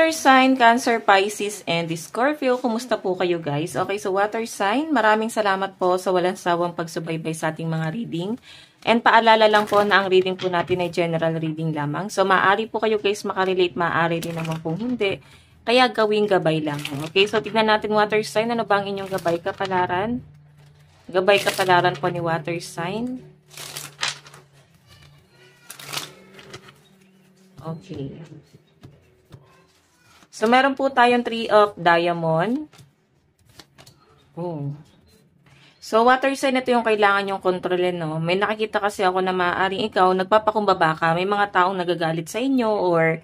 water sign, Cancer, Pisces, and Scorpio, kumusta po kayo guys? Okay, so water sign, maraming salamat po sa walang sawang pagsubaybay sa ating mga reading. And paalala lang po na ang reading po natin ay general reading lamang. So maaari po kayo guys makarelate, maaari din naman pong hindi. Kaya gawing gabay lang. Okay, so tignan natin water sign, ano ba ang inyong gabay kapalaran? Gabay kapalaran po ni water sign. Okay. So, meron po tayong 3 of Diamond. Oh. So, water sign, ito yung kailangan yung kontrolin, no? May nakikita kasi ako na maaaring ikaw, nagpapakumbaba ka, may mga taong nagagalit sa inyo, or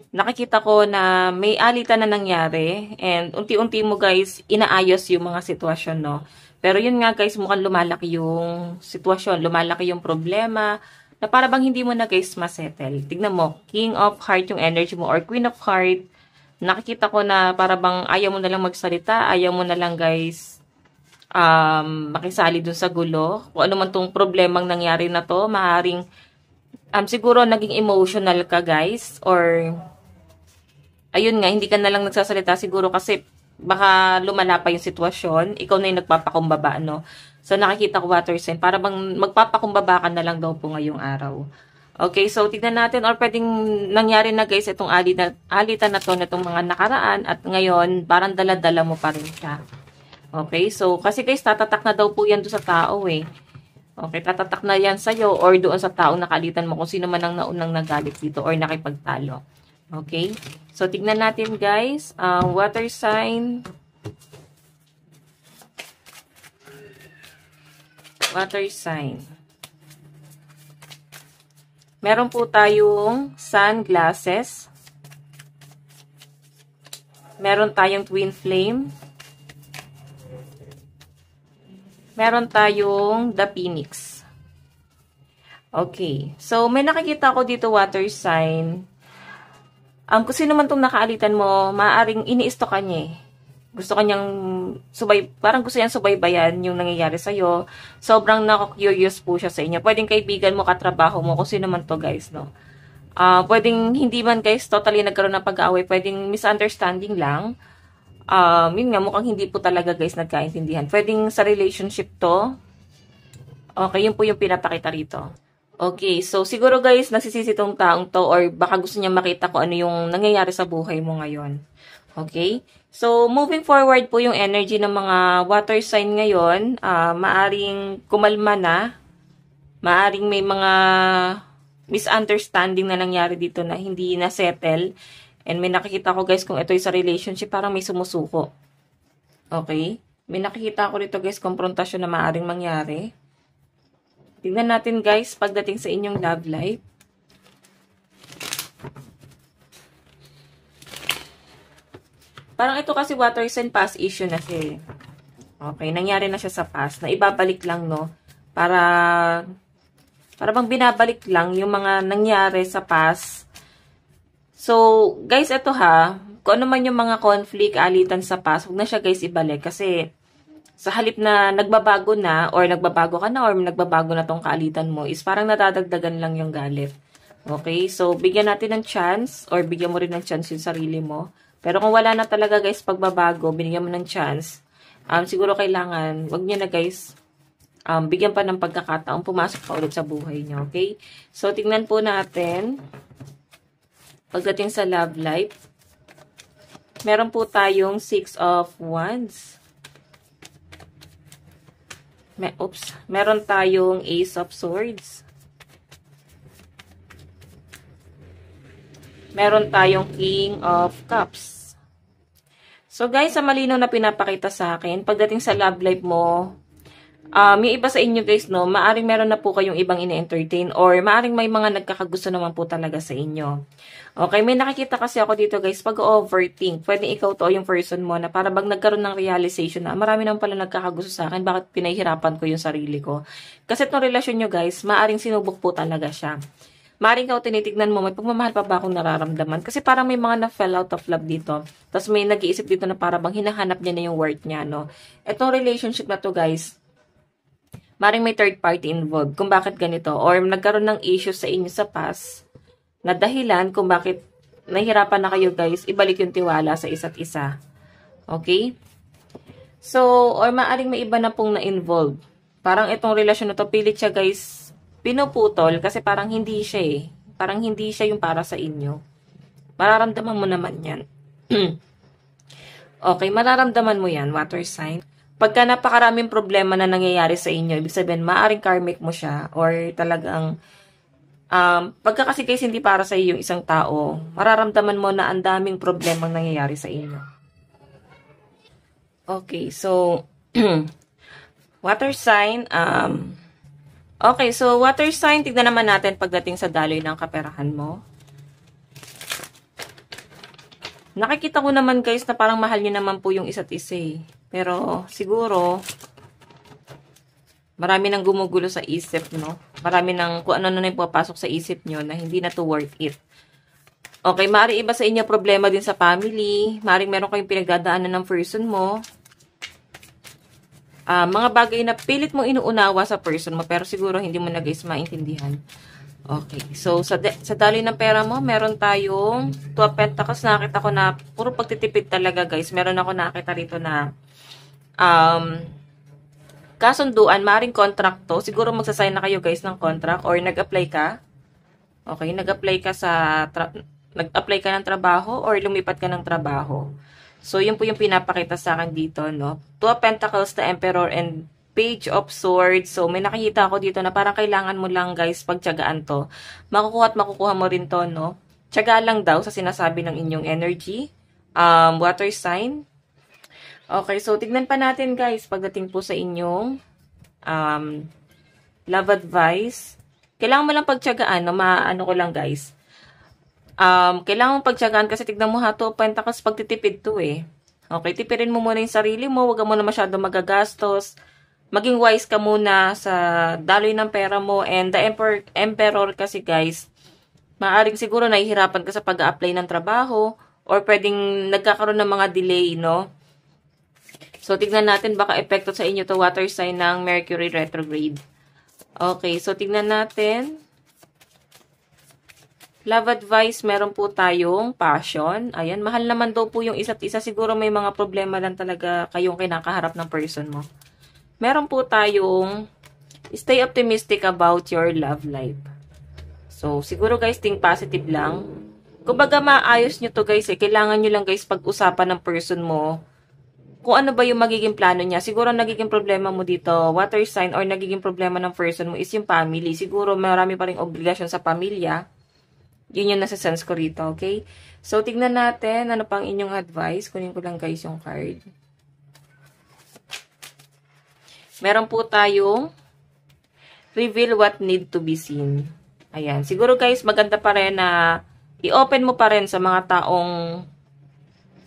nakikita ko na may alitan na nangyari, and unti-unti mo guys, inaayos yung mga sitwasyon, no? Pero yun nga guys, mukhang lumalaki yung sitwasyon, lumalaki yung problema, na para bang hindi mo na guys masettle. Tignan mo, King of Heart yung energy mo, or Queen of Heart. Nakikita ko na para bang ayaw mo na lang magsalita, ayaw mo na lang guys makisali dun sa gulo. Kung ano man tong problemang nangyari na to, maaaring siguro naging emotional ka guys, or ayun nga, hindi ka na lang nagsasalita siguro kasi baka lumala pa yung sitwasyon, ikaw na yung nagpapakumbaba, no? So nakikita ko water sign, para bang magpapakumbaba ka na lang daw po ngayong araw. Okay, so tignan natin, or pwedeng nangyari na guys itong alitan na to nitong mga nakaraan, at ngayon parang dala-dala mo pa rin siya. Okay, so kasi guys tatatak na daw po yan doon sa tao eh. Okay, tatatak na yan sa'yo or doon sa taong nakalitan mo, kung sino man ang naunang nagalit dito or nakipagtalo. Okay, so tignan natin guys, water sign. Water sign. Meron po tayong sunglasses. Meron tayong twin flame. Meron tayong the phoenix. Okay. So, may nakikita ko dito water sign. Kung sino man itong nakaalitan mo, maaaring iniisto ka niya eh. Gusto kanyang parang gusto niyang subaybayan yung nangyayari sa'yo. Sobrang nako-curious po siya sa inyo. Pwedeng kaibigan mo, katrabaho mo, kung sino man to guys, no? Pwedeng hindi man guys, totally nagkaroon ng pag-aaway. Pwedeng misunderstanding lang. Yun nga, mukhang hindi po talaga guys nagkaintindihan. Pwedeng sa relationship to. Okay, yun po yung pinapakita rito. Okay, so siguro guys, nagsisisi tong taong to, or baka gusto niya makita ko ano yung nangyayari sa buhay mo ngayon. Okay? So, moving forward po yung energy ng mga water sign ngayon, maaring kumalma na, maaring may mga misunderstanding na nangyari dito na hindi na-settle, and may nakikita ko guys kung ito ay sa relationship, parang may sumusuko. Okay? May nakikita ko dito guys, konfrontasyon na maaring mangyari. Tingnan natin guys, pagdating sa inyong love life. Parang ito kasi water sign, past issue na siya. Okay, nangyari na siya sa past. Na ibabalik lang, no? Para bang binabalik lang yung mga nangyari sa past. So, guys, ito ha. Kung ano man yung mga conflict, alitan sa past, huwag na siya guys ibalik. Kasi, sa halip na nagbabago na, or nagbabago ka na, or nagbabago na tong kaalitan mo, is parang nadadagdagan lang yung galit. Okay, so, bigyan natin ng chance, or bigyan mo rin ng chance yung sarili mo. Pero kung wala na talaga guys pagbabago, binigyan mo ng chance, siguro kailangan, wag niyo na guys, bigyan pa ng pagkakataon, pumasok pa ulit sa buhay niyo, okay? So, tingnan po natin, pagdating sa love life, meron po tayong 6 of Wands. Meron tayong Ace of Swords. Meron tayong King of Cups. So guys, sa malinaw na pinapakita sa akin, pagdating sa love life mo, yung iba sa inyo guys, no, maaring meron na po kayong ibang ine-entertain, or maaring may mga nagkakagusto naman po talaga sa inyo. Okay, may nakikita kasi ako dito guys, pag-overthink, pwedeng ikaw to yung person mo na para bang nagkaroon ng realization na marami naman pala nagkakagusto sa akin, bakit pinahihirapan ko yung sarili ko. Kasi itong relasyon nyo guys, maaring sinubok po talaga siya. Maring ka o tinitignan mo, may pagmamahal pa ba akong nararamdaman? Kasi parang may mga na-fell out of love dito. Tapos may nag-iisip dito na parang bang hinahanap niya na yung worth niya, no? Itong relationship na to, guys, maring may third party involved kung bakit ganito. Or nagkaroon ng issues sa inyo sa past na dahilan kung bakit nahihirapan na kayo guys, ibalik yung tiwala sa isa't isa. Okay? So, or maaring may iba na pong na-involved. Parang itong relasyon na to, pilit siya guys, pinuputol kasi parang hindi siya eh. Parang hindi siya yung para sa inyo. Mararamdaman mo naman yan. Okay, mararamdaman mo yan, water sign. Pagka napakaraming problema na nangyayari sa inyo, ibig sabihin, maaring karmic mo siya or talagang pagka kasi guys hindi para sa iyo yung isang tao, mararamdaman mo na ang daming problemang nangyayari sa inyo. Okay, so water sign, okay, so water sign, tignan naman natin pagdating sa daloy ng kaperahan mo. Nakikita ko naman guys na parang mahal niyo naman po yung isa't isa eh. Pero siguro, marami nang gumugulo sa isip, no? Marami nang kung ano na yung papasok sa isip nyo na hindi na to worth it. Okay, maaari iba sa inyo problema din sa family. Maaring meron kayong pinagdadaanan ng person mo. Mga bagay na pilit mo inuunawa sa person mo pero siguro hindi mo na guys maintindihan. Okay, so sa daloy ng pera mo, meron tayong 2 of Pentacles. Nakita ko na puro pagtitipid talaga guys. Meron ako nakita rito na kasunduan, maring contract to. Siguro magsasign na kayo guys ng contract or nag-apply ka. Okay, nag-apply ka ng trabaho or lumipat ka ng trabaho. So, yun po yung pinapakita sa akin dito, no? 2 of Pentacles, the Emperor, and Page of Swords. So, may nakikita ako dito na parang kailangan mo lang guys pagtiyagaan to. Makukuha at makukuha mo rin to, no? Tiyaga lang daw sa sinasabi ng inyong energy. Water sign. Okay, so tignan pa natin guys pagdating po sa inyong love advice. Kailangan mo lang pagtiyagaan, no? Maano ko lang guys. Kailangan mo pagtiyagaan kasi tignan mo ha, 2 of Pentacles pagtitipid to eh. Okay, tipirin mo muna yung sarili mo, huwag mo na masyado magagastos. Maging wise ka muna sa daloy ng pera mo, and the Emperor kasi guys, maaaring siguro nahihirapan ka sa pag-a-apply ng trabaho or pwedeng nagkakaroon ng mga delay, no? So, tignan natin baka epekto sa inyo to water sign ng Mercury retrograde. Okay, so tignan natin. Love advice, meron po tayong passion. Ayan, mahal naman daw po yung isa't isa. Siguro may mga problema lang talaga kayong kinakaharap ng person mo. Meron po tayong stay optimistic about your love life. So, siguro guys, think positive lang. Kumbaga maayos nyo to guys eh. Kailangan nyo lang guys pag-usapan ng person mo kung ano ba yung magiging plano niya. Siguro nagiging problema mo dito, water sign, or nagiging problema ng person mo is yung family. Siguro marami pa ring obligasyon sa pamilya. Yun yung nasa-sense ko rito, okay? So, tignan natin ano pang inyong advice. Kunin ko lang guys yung card. Meron po tayong reveal what need to be seen. Ayan. Siguro guys, maganda pa rin na i-open mo pa rin sa mga taong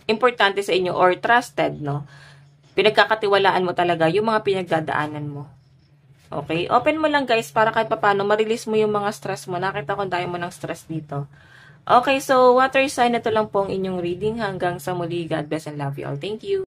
importante sa inyo or trusted, no? Pinagkakatiwalaan mo talaga yung mga pinagdadaanan mo. Okay? Open mo lang guys para kahit paano ma-release mo yung mga stress mo. Nakita ko dahil mo ng stress dito. Okay, so water sign, ito lang po ang inyong reading. Hanggang sa muli, God bless and love you all. Thank you.